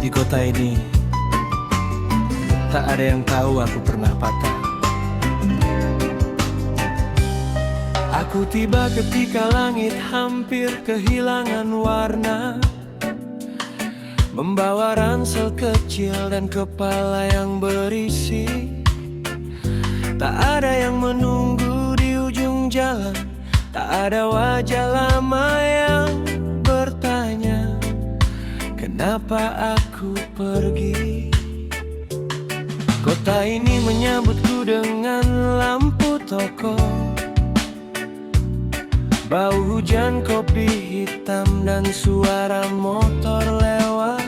Di kota ini tak ada yang tahu aku pernah patah. Aku tiba ketika langit hampir kehilangan warna, membawa ransel kecil dan kepala yang berisi. Tak ada yang menunggu di ujung jalan, tak ada wajah lama yang bertanya kenapa aku pergi. Kota ini menyambutku dengan lampu toko, bau hujan, kopi hitam, dan suara motor lewat.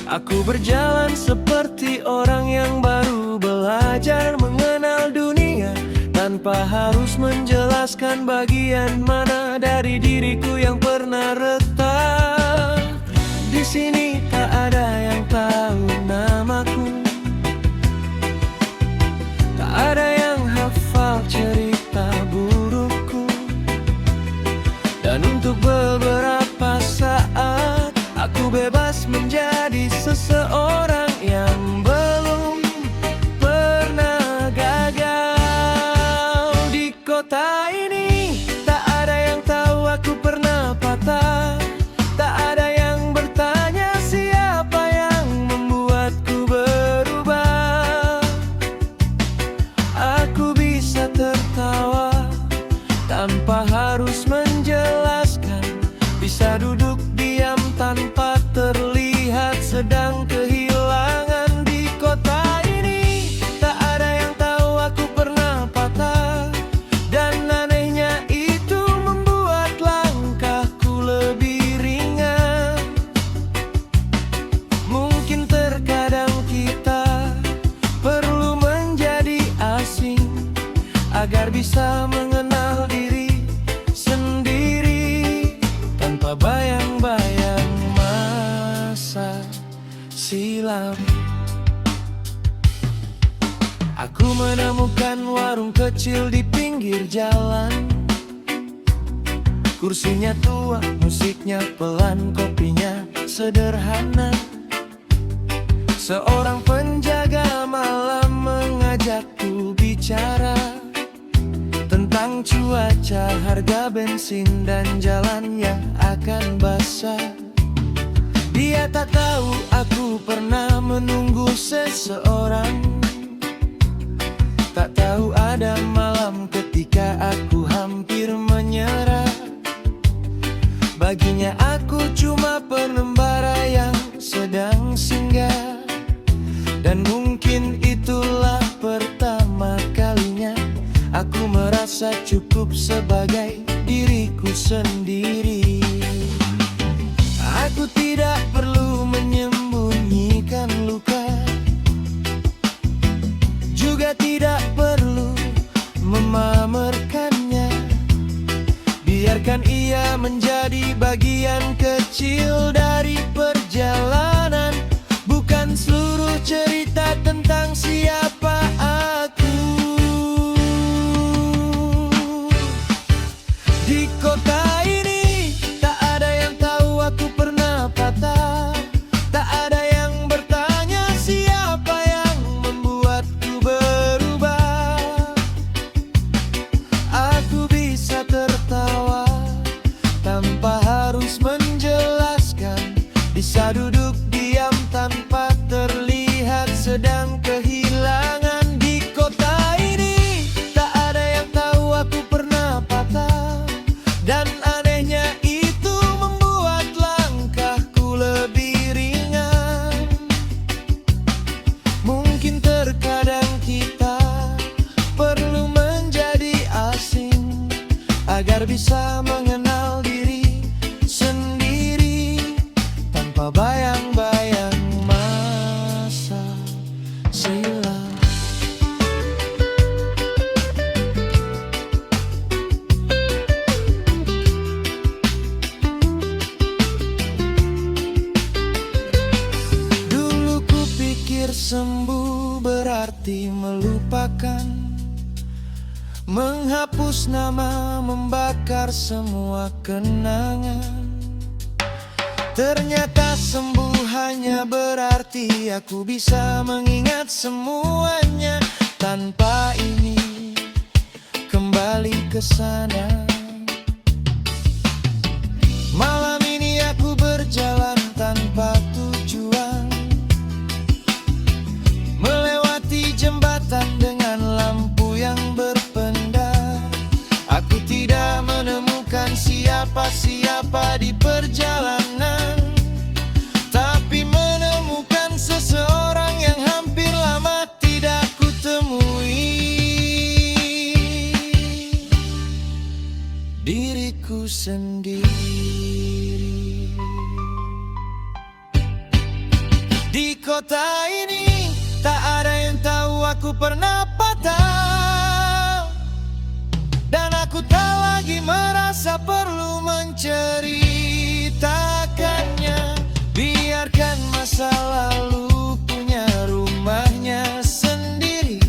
Aku berjalan seperti orang yang baru belajar mengenal dunia, tanpa harus menjelaskan bagian mana dari diriku yang pernah retak. Di sini tak ada yang tahu namaku, tak ada yang hafal cerita burukku. Dan untuk beberapa saat aku bebas menjadi seseorang yang belum pernah gagal. Di kota ini tak ada yang tahu aku pernah patah, tak ada yang bertanya siapa yang membuatku berubah. Aku bisa tertawa tanpa harus menjelaskan, bisa duduk diam tanpa terlihat sedang kehilangan. Di kota ini tak ada yang tahu aku pernah patah, dan anehnya itu membuat langkahku lebih ringan. Mungkin terkadang kita perlu menjadi asing agar bisa mengenal diri sendiri, tanpa bayang-bayang masa silam. Aku menemukan warung kecil di pinggir jalan. Kursinya tua, musiknya pelan, kopinya sederhana. Seorang penjaga malam mengajakku bicara tentang cuaca, harga bensin, dan jalan yang akan basah. Dia tak tahu aku pernah menunggu seseorang, tak tahu ada malam ketika aku hampir menyerah. Baginya aku cuma pengembara yang sedang singgah, dan mungkin itulah pertama kalinya aku merasa cukup sebagai diriku sendiri. Aku tidak perlu menyembunyikan luka, juga tidak perlu memamerkannya. Biarkan ia menjadi bagian kecil dari perjalanan, bukan seluruh cerita tentang siapa aku. Di kota ini tak ada yang tahu aku pernah patah, tak ada yang bertanya siapa yang membuatku berubah. Aku bisa tertawa tanpa harus menjelaskan, bisa duduk diam tanpa terlihat sedang kehilangan. Di kota ini tak ada yang tahu aku pernah patah, dan anehnya itu membuat langkahku lebih ringan. Mungkin terkadang kita perlu menjadi asing agar bisa mengenal diri sendiri, tanpa bayang-bayang masa silam. Dulu ku pikir sembuh berarti melupakan, menghapus nama, membakar semua kenangan. Ternyata sembuh hanya berarti aku bisa mengingat semuanya. Tanpa ini kembali ke sana. Malam ini aku berjalan tanpa tujuan, melewati jembatan dengan lampu yang berpendar. Aku tidak menemukan siapa-siapa di perjalanan, tapi menemukan seseorang yang hampir lama tidak kutemui. Diriku sendiri. Di kota ini tak ada yang tahu aku pernah patah, dan aku tak lagi merasa perlu menceritakannya. Biarkan masa lalu punya rumahnya sendiri.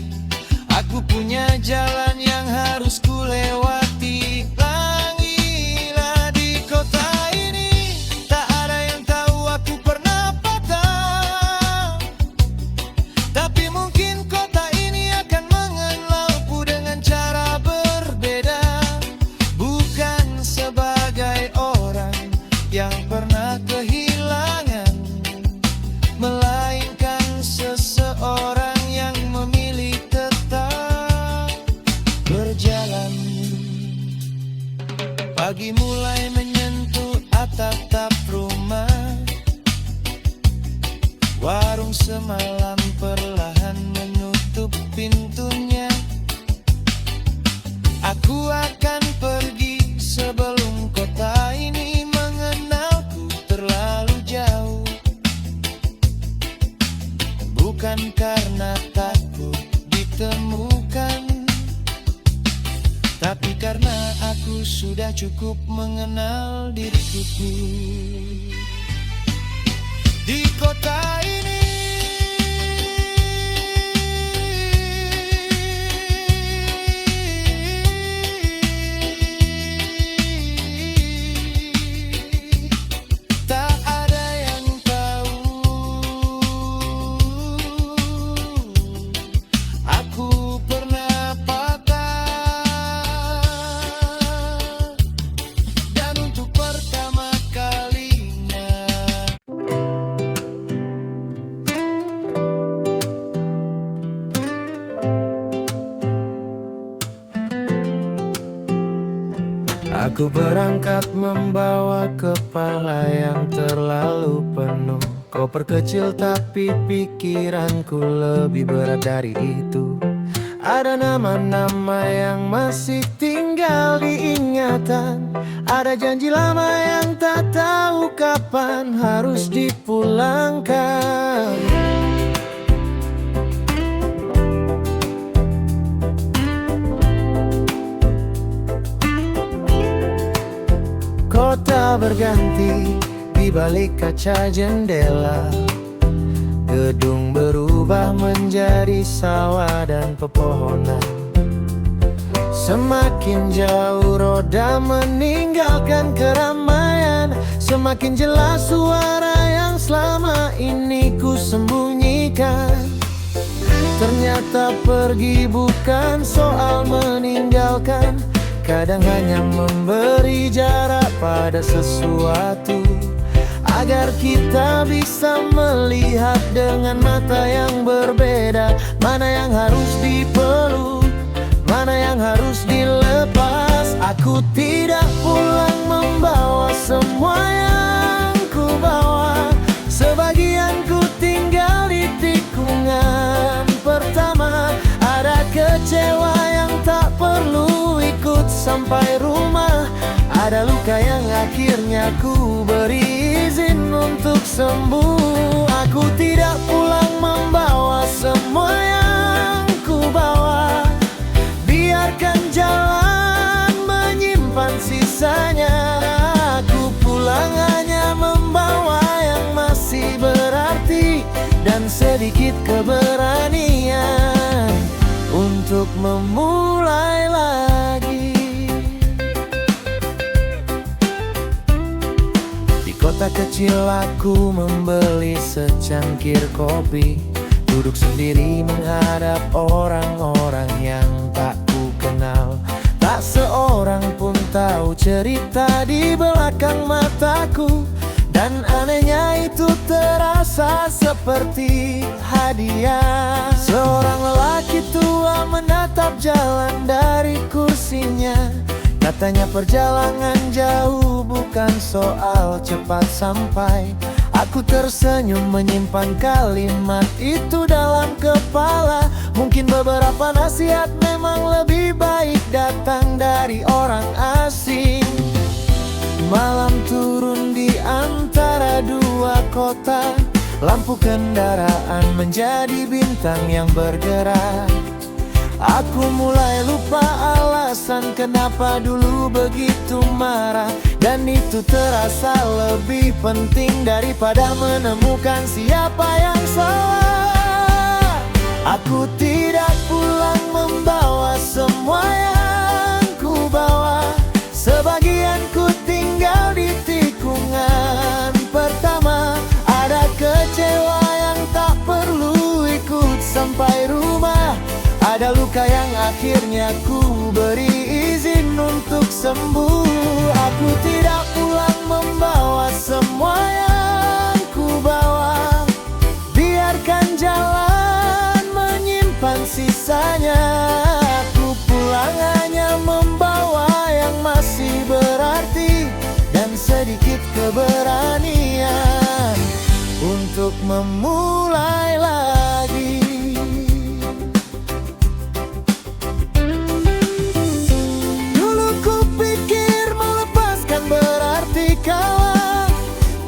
Aku punya jalan yang harus kulewati. Langilah di kota ini, tak ada yang tahu aku pernah patah, tapi mungkin kota ini akan mengenalku dengan cara berbeda. Bukan sebagai orang yang pernah kehilangan, melainkan seseorang yang memilih tetap berjalan. Pagi mulai menyentuh atap-atap rumah. Warung semalam perlahan menutup pintunya. Aku akan pergi sebelum kota ini mengenalku terlalu jauh. Bukan karena takut ditemukan, tapi karena aku sudah cukup mengenal diriku. Di kota ini tak ada yang tahu aku pernah patah, dan untuk pertama kalinya aku berangkat membawa kepala yang terlalu penuh. Koper kecil tapi pikiranku lebih berat dari itu. Ada nama-nama yang masih tinggal di ingatan. Ada janji lama yang tak tahu kapan harus dipulangkan. Kota berganti di balik kaca jendela. Gedung berubah menjadi sawah dan pepohonan. Semakin jauh roda meninggalkan keramaian, semakin jelas suara yang selama ini ku sembunyikan. Ternyata pergi bukan soal meninggalkan, kadang hanya memberi jarak pada sesuatu, agar kita bisa melihat dengan mata yang berbeda. Mana yang harus dipeluk, mana yang harus dilepas. Aku tidak pulang membawa semua yang ku bawa. Sebagian ku tinggal di tikungan pertama. Ada kecewa yang tak perlu ikut sampai rumah. Ada luka yang akhirnya ku beri izin untuk sembuh. Aku tidak pulang membawa semua yang ku bawa. Biarkan jalan menyimpan sisanya. Aku pulang hanya membawa yang masih berarti, dan sedikit keberanian untuk memulai lagi. Di kota kecil kecil aku membeli secangkir kopi, duduk sendiri menghadap orang-orang yang tak ku kenal. Tak seorang pun tahu cerita di belakang mataku, dan anehnya itu terasa seperti hadiah. Seorang lelaki tua menatap jalan dari kursinya. Katanya perjalanan jauh bukan soal cepat sampai. Aku tersenyum menyimpan kalimat itu dalam kepala. Mungkin beberapa nasihat memang lebih baik datang dari orang asing. Malam turun di antara dua kota, lampu kendaraan menjadi bintang yang bergerak. Aku mulai lupa alasan kenapa dulu begitu marah, dan itu terasa lebih penting daripada menemukan siapa yang salah. Aku tidak pulang membawa semua yang ku bawa. Sebagian ku tinggal di tikungan pertama. Ada kecewa yang tak perlu ikut sampai rumah. Ada luka yang akhirnya ku beri izin untuk sembuh. Aku tidak pulang membawa semua yang ku bawa. Biarkan jalan menyimpan sisanya. Aku pulang hanya membawa yang masih berarti, dan sedikit keberanian untuk memulai lagi.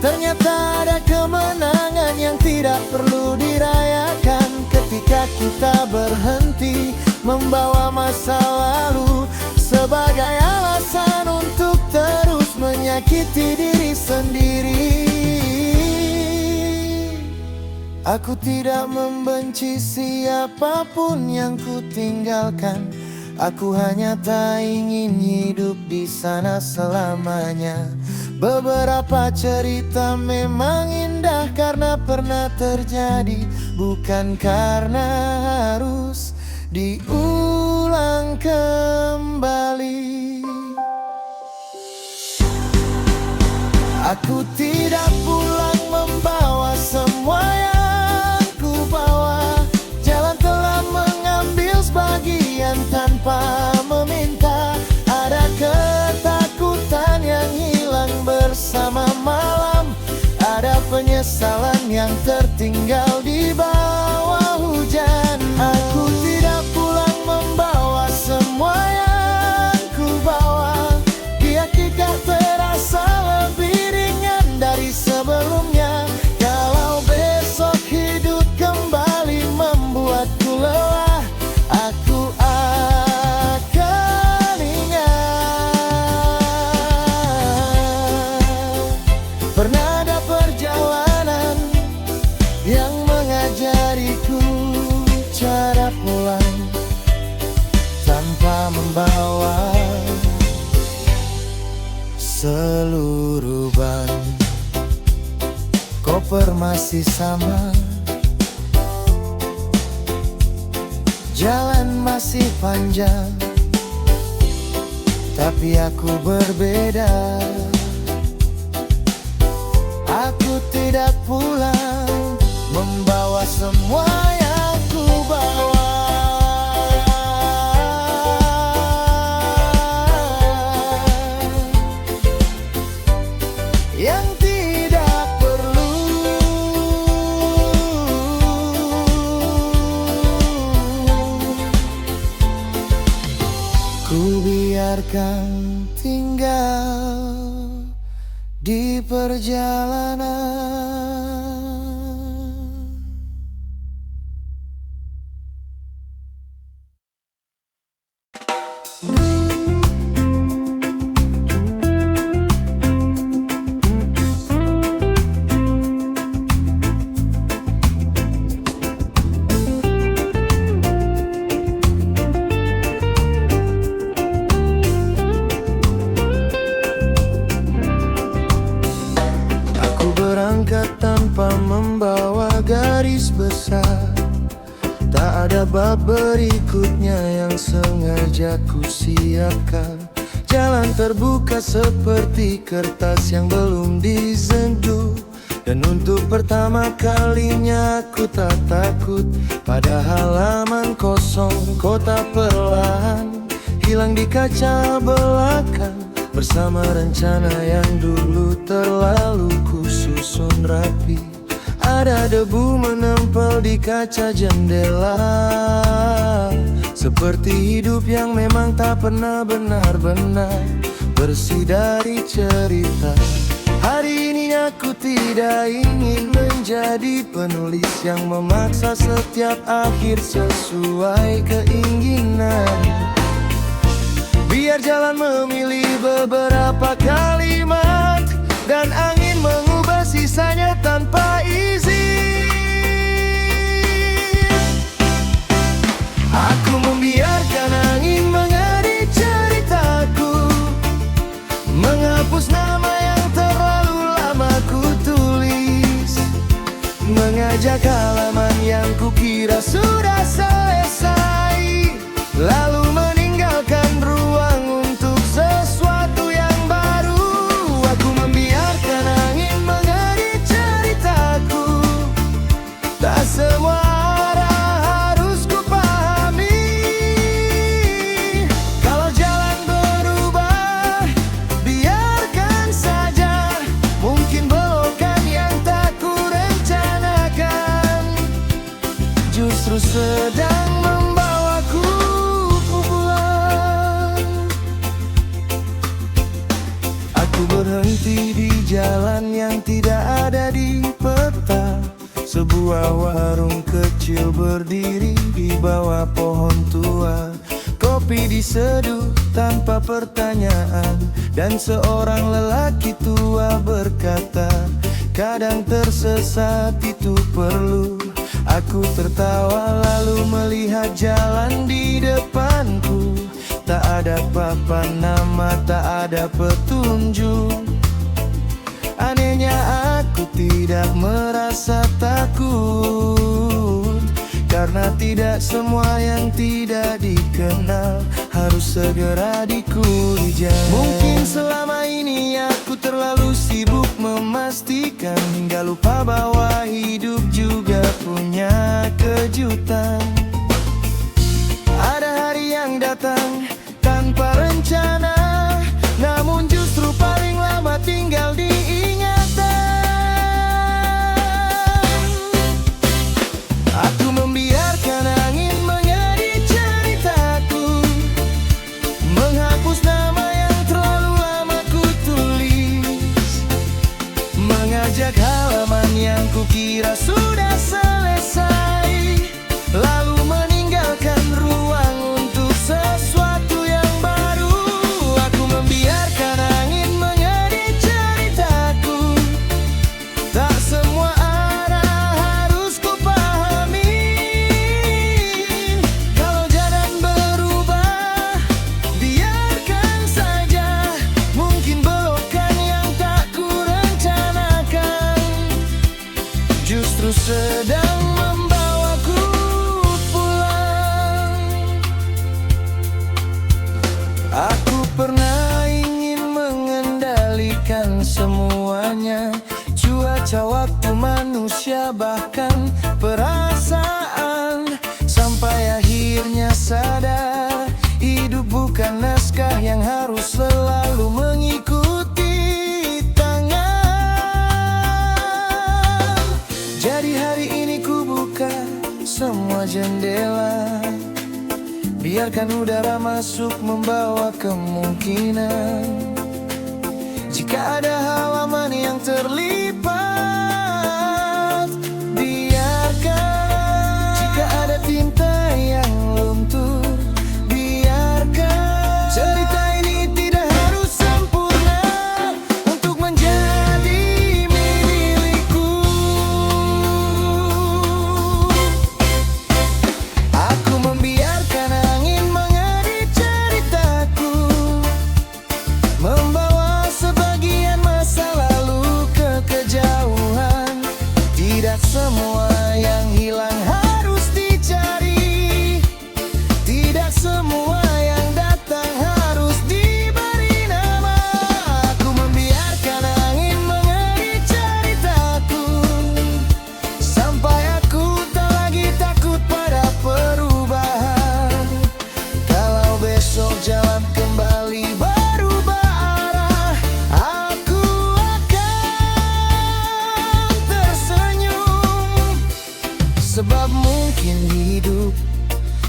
Ternyata ada kemenangan yang tidak perlu dirayakan ketika kita berhenti membawa masa lalu sebagai alasan untuk terus menyakiti diri sendiri. Aku tidak membenci siapapun yang ku tinggalkan. Aku hanya tak ingin hidup di sana selamanya. Beberapa cerita memang indah karena pernah terjadi, bukan karena harus diulang kembali. Aku tidak pulang membawa semua yang ku bawa. Jalan telah mengambil sebagian tanpa meminta. Ada ketakutan yang hilang bersama malam. Ada penyesalan yang tertinggal di bawah hujan. Aku tidak pulang membawa semua yang ku bawa. Di hakikat terasa lebih ringan dari sebelumnya. Kalau besok hidup kembali membuatku lelah, aku akan ingat. Pernah ada perjalanan yang mengajariku cara pulang tanpa membawa seluruh ban. Koper masih sama, jalan masih panjang, tapi aku berbeda. Aku tidak pulang membawa semua yang ku bawa. Yang tidak perlu ku biarkan tinggal di perjalanan. dekat tanpa membawa garis besar. Tak ada bab berikutnya yang sengaja ku siapkan. Jalan terbuka seperti kertas yang belum disentuh. Dan untuk pertama kalinya aku tak takut. Pada halaman kosong kota perlahan hilang di kaca belakang. Bersama rencana yang dulu terlalu ku susun rapi. Ada debu menempel di kaca jendela, seperti hidup yang memang tak pernah benar-benar bersih dari cerita. Hari ini aku tidak ingin menjadi penulis yang memaksa setiap akhir sesuai keinginan. Biar jalan memilih beberapa kalimat, dan angin mengubah sisanya tanpa izin. Aku membiarkan angin mengaduk ceritaku, menghapus nama yang terlalu lama ku tulis, mengajak halaman yang kukira sudah selesai, lalu meninggalkan ruang untuk sesuatu yang baru. Aku membiarkan angin mengaduk ceritaku, tak semua arah harus ku pahami. Kalau jalan berubah, biarkan saja. Mungkin belokan yang tak ku rencanakan justru sedang membawaku pulang. Aku berhenti di jalan yang tidak ada di peta. Sebuah warung kecil berdiri di bawah pohon tua. Kopi diseduh tanpa pertanyaan, dan seorang lelaki tua berkata, kadang tersesat itu perlu. Aku tertawa lalu melihat jalan di depanku. Tak ada papan nama, tak ada petunjuk. Anehnya aku tidak merasa takut, karena tidak semua yang tidak dikenal harus segera dikurijai. Mungkin selama ini aku terlalu sibuk memastikan, hingga lupa bahwa hidup juga punya kejutan. Ada hari yang datang tanpa rencana, namun justru paling lama tinggal di ingatan. Aku membiarkan angin mengaduk ceritaku, menghapus nama yang terlalu lama ku tulis, mengajak halaman yang kukira sudah selesai, lalu meninggalkan ruang untuk sesuatu yang baru. Aku membiarkan angin mengaduk ceritaku, tak semua arah harus ku pahami. Kalau jalan berubah, biarkan saja. Mungkin belokan yang tak ku rencanakan justru sedang membawaku pulang. Aku pernah ingin mengendalikan semuanya, cuaca, waktu, manusia, bahkan perasaan. Sampai akhirnya sadar, hidup bukan naskah yang harus selalu mengikuti tangan. Jadi hari ini ku buka semua jendela, biarkan udara masuk membawa kemungkinan. Jika ada halaman yang terlipat, biarkan. Jika ada tinta yang luntur, biarkan. Cerita ini tidak harus sempurna untuk menjadi milikku. Aku membiarkan angin mengaduk ceritaku, membawa sebagian masa lalu ke Sebab mungkin hidup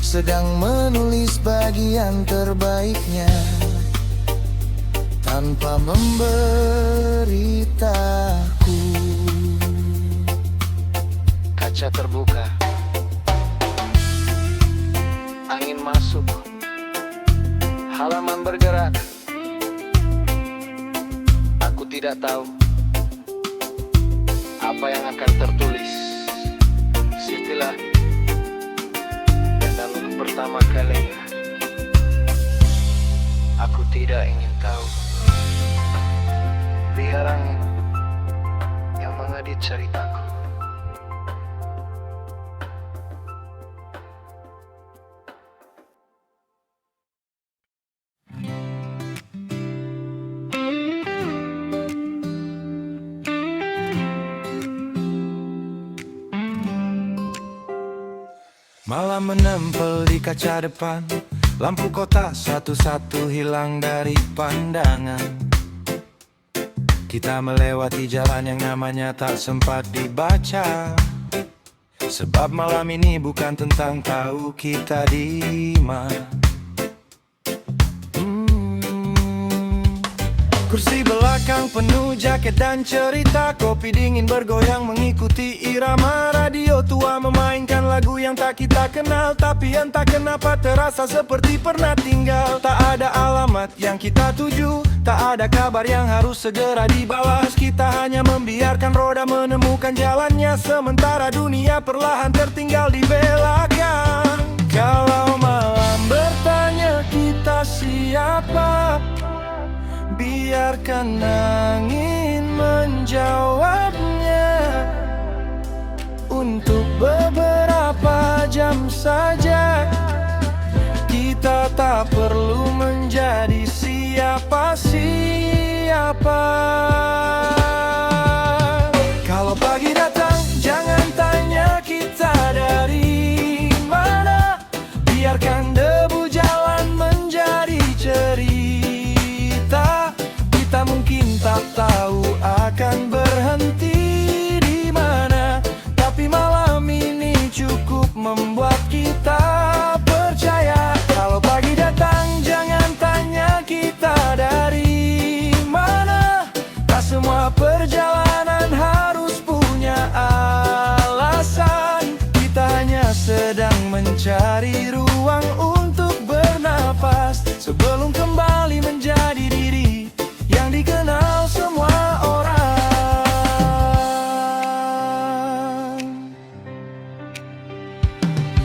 sedang menulis bagian terbaiknya tanpa memberitahu. Kaca terbuka, angin masuk, halaman bergerak. Aku tidak tahu apa yang akan tertulis setelah dan untuk pertama kalinya. Aku tidak ingin tahu. Biar angin yang mengedit ceritaku. Malam menempel di kaca depan, lampu kota satu-satu hilang dari pandangan. Kita melewati jalan yang namanya tak sempat dibaca. Sebab malam ini bukan tentang tahu kita di mana. Kursi belakang penuh jaket dan cerita, kopi dingin bergoyang mengikuti irama. Radio tua memainkan lagu yang tak kita kenal, tapi entah kenapa terasa seperti pernah tinggal. Tak ada alamat yang kita tuju, tak ada kabar yang harus segera dibalas. Kita hanya membiarkan roda menemukan jalannya, sementara dunia perlahan tertinggal di belakang. Kalau malam bertanya kita siapa, biarkan angin menjawabnya. Untuk beberapa jam saja, kita tak perlu menjadi siapa-siapa. Kalau pagi datang, jangan tanya kita dari mana. Biarkan debu jalan menjadi cerita. Kita mungkin tak tahu akan berhenti di mana, tapi malam ini cukup membuat kita percaya. Kalau pagi datang, jangan tanya kita dari mana. Tak semua perjalanan harus punya alasan. Kita hanya sedang mencari ruang untuk bernafas sebelum kembali menjadi diri yang dikenal semua orang.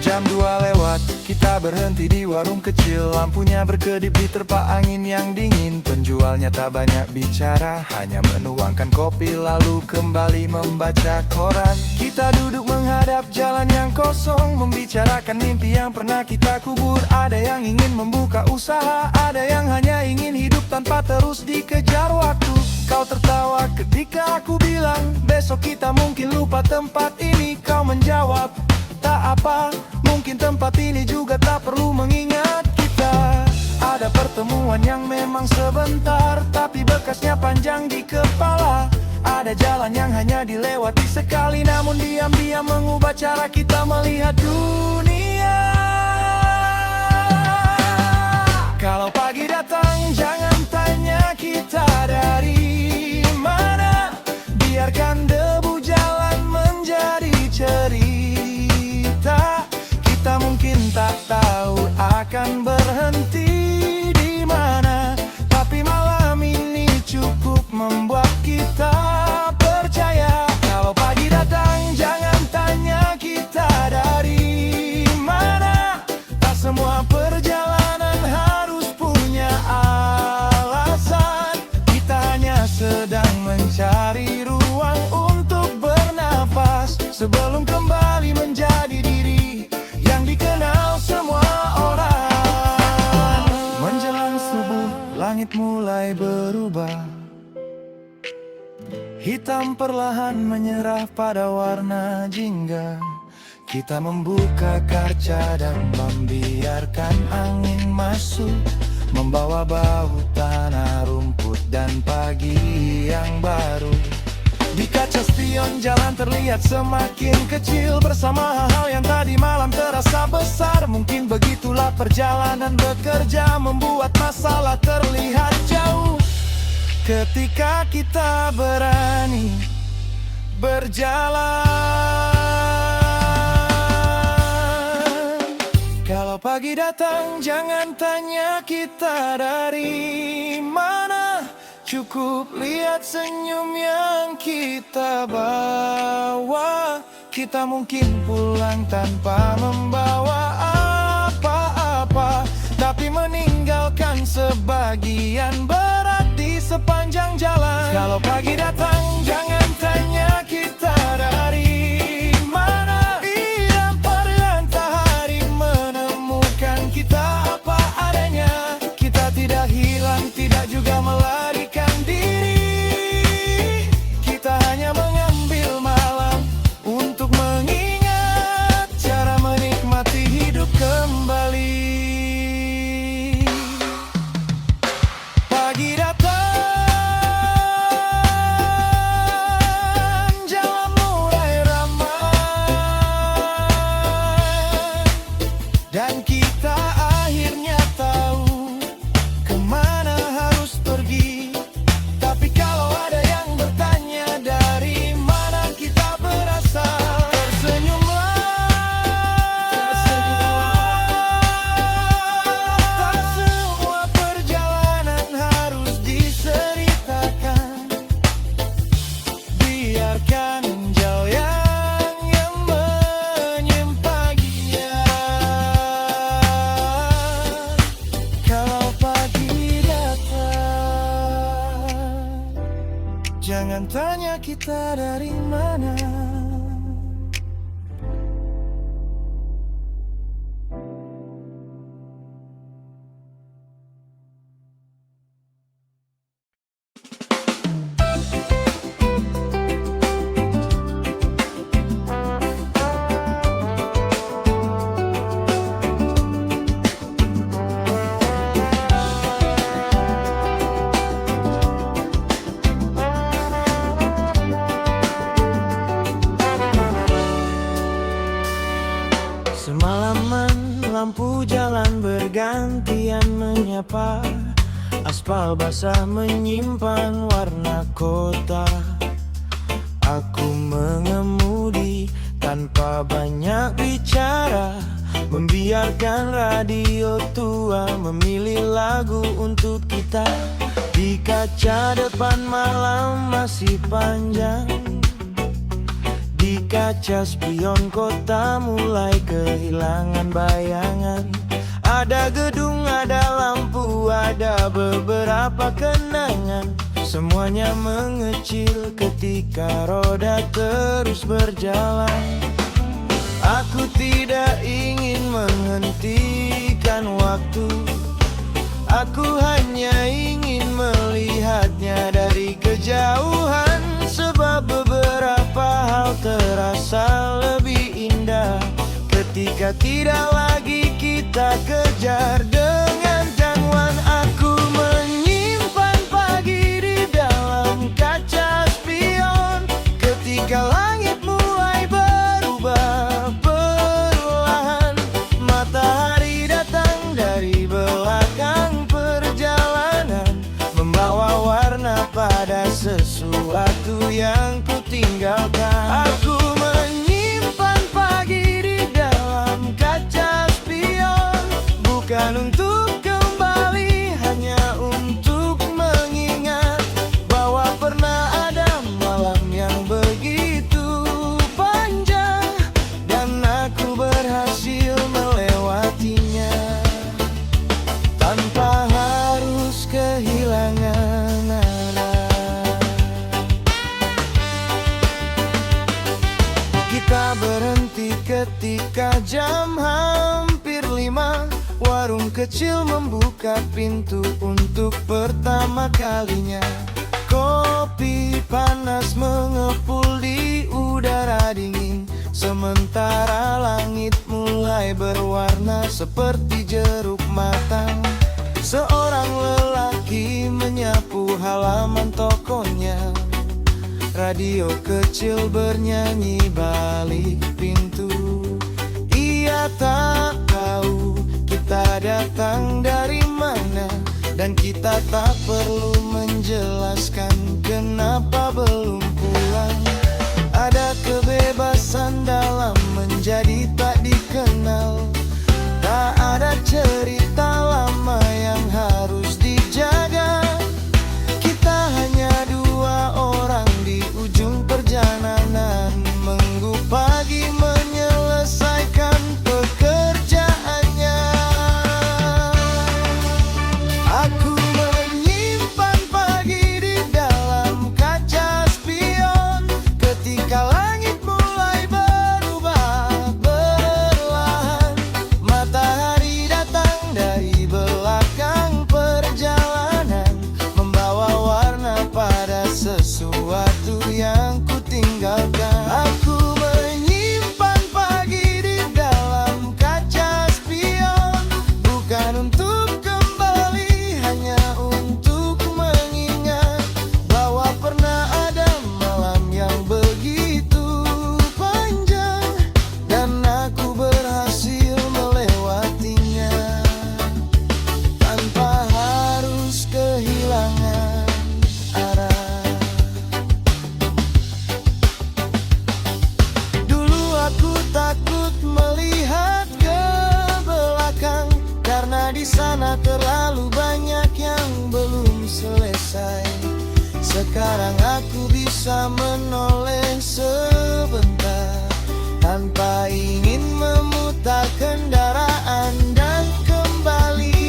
Jam 2 lewat, kita berhenti di warung kecil. Lampunya berkedip di terpa angin yang dingin. Penjualnya tak banyak bicara, hanya menuangkan kopi lalu kembali membaca koran. Kita duduk menghadap jalan yang kosong, membicarakan mimpi yang pernah kita kubur. Ada yang ingin membuka usaha, ada yang hanya ingin hidup tanpa terus dikejar waktu. Kau tertawa ketika aku bilang besok kita mungkin lupa tempat ini. Kau menjawab, tak apa, mungkin tempat ini juga tak perlu mengingat kita. Ada pertemuan yang memang sebentar, tapi bekasnya panjang di kepala. Ada jalan yang hanya dilewati sekali, namun diam-diam mengubah cara kita melihat dunia. Kalau pagi datang, jangan tanya kita dari mana. Biarkan debu jalan menjadi cerita. Kita mungkin tak tahu akan berhenti di mana, tapi malam ini cukup membuat kita percaya. Kalau pagi datang, jangan tanya kita dari mana. Tak semua perjalanan harus punya alasan. Kita hanya sedang mencari ruang untuk bernafas sebelum kembali menjadi diri yang dikenal semua orang. Menjelang subuh, langit mulai berubah. Hitam perlahan menyerah pada warna jingga. Kita membuka kaca dan membiarkan angin masuk, membawa bau tanah, rumput, dan pagi yang baru. Di kaca spion jalan terlihat semakin kecil, bersama hal-hal yang tadi malam terasa besar. Mungkin begitulah perjalanan bekerja, membuat masalah terlihat jauh. Ketika kita berani berjalan, kalau pagi datang jangan tanya kita dari mana. Cukup lihat senyum yang kita bawa. Kita mungkin pulang tanpa membawa apa-apa, tapi meninggalkan sebagian berat di sepanjang jalan. Kalau pagi datang jangan tanya kita dari mana. Biar perlahan matahari menemukan kita apa adanya. Kita tidak hilang, tidak juga melarikan diri. Kita hanya mengambil malam untuk mengingat cara menikmati hidup kembali. Pagi datang, jalan mulai ramai, dan kita akhirnya tahu kemana harus pergi. Tapi kalau ada yang bertanya dari mana kita berasal, tak semua perjalanan harus diceritakan. Biarkan jauh yang menyimpanginya. Kalau pagi datang, jangan tanya kita dari mana. Semalaman lampu jalan bergantian menyapa. Aspal basah menyimpan warna kota. Aku mengemudi tanpa banyak bicara, membiarkan radio tua memilih lagu untuk kita. Di kaca depan malam masih panjang. Di kaca spion kota mulai kehilangan bayangan. Ada gedung, ada lampu, ada beberapa kenangan. Semuanya mengecil ketika roda terus berjalan. Aku tidak ingin menghentikan waktu. Aku hanya ingin melihatnya dari kejauhan. Sebab beberapa hal terasa lebih indah ketika tidak lagi kita kejar dengan jangkauan. Aku menyimpan pagi di dalam kaca spion. Ketika langit mulai berubah perlahan, matahari datang dari belakang perjalanan, membawa warna pada sesuatu yang ku tinggalkan. Aku menyimpan pagi di dalam kaca spion, bukan untuk kembali, hanya untuk mengingat bahwa pernah ada malam yang begitu panjang, dan aku berhasil melewatinya tanpa harus kehilangan arah. Kita berhenti ketika jam hampir 5. Warung kecil membuka pintu untuk pertama kalinya. Kopi panas mengepul di udara dingin, sementara langit mulai berwarna seperti jeruk matang. Seorang lelaki menyapu halaman tokonya. radio kecil bernyanyi balik pintu. Ia tak tahu kita datang dari mana, dan kita tak perlu menjelaskan kenapa belum pulang. Ada kebebasan dalam menjadi tak dikenal. Tak ada cerita lama yang harus dijaga. Kita hanya dua orang di ujung perjalanan, minggu pagi menyelesaikan pekerjaannya. Aku menyimpan pagi di dalam kaca spion. Ketika langit mulai berubah perlahan, matahari datang dari belakang perjalanan, membawa warna pada sesuatu yang kutinggalkan. Aku menyimpan pagi di dalam kaca spion, bukan untuk kembali, hanya untuk mengingat bahwa pernah ada malam yang begitu panjang, dan aku berhasil melewatinya tanpa harus kehilangan arah. Dulu aku takut melihat ke belakang, karena di sana terlalu banyak yang belum selesai. Sekarang aku bisa menoleh sebentar, tanpa ingin memutar kendaraan dan kembali.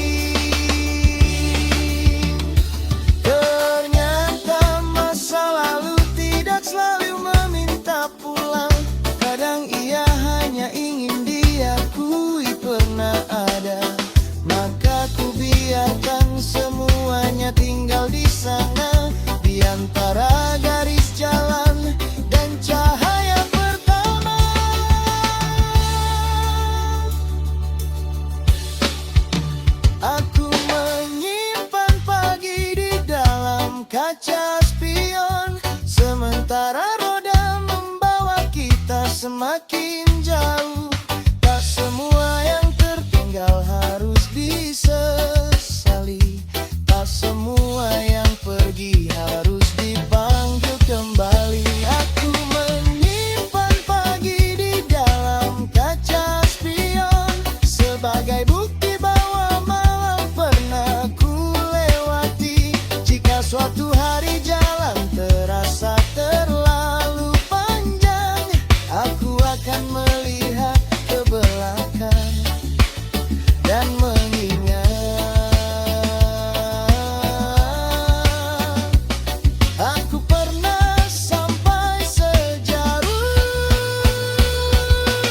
Ternyata masa lalu tidak selalu meminta pulang. Kadang ia hanya ingin diakui pernah ada. Maka ku biarkan semuanya tinggal di sana, di antara garis jalan dan cahaya pertama. Aku menyimpan pagi di dalam kaca spion, sementara roda membawa kita semakin jauh. Tak semua yang tertinggal harus disesali, tak semua yang pergi harus dipanggil kembali. Aku menyimpan pagi di dalam kaca spion, sebagai bukti bahwa malam pernah ku lewati. Jika suatu hari jalan terasa terlalu panjang, aku akan melihat ke belakang dan mengingat aku pernah sampai sejauh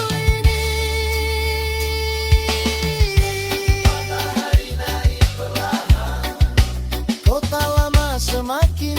ini. Matahari naik perlahan, kota lama semakin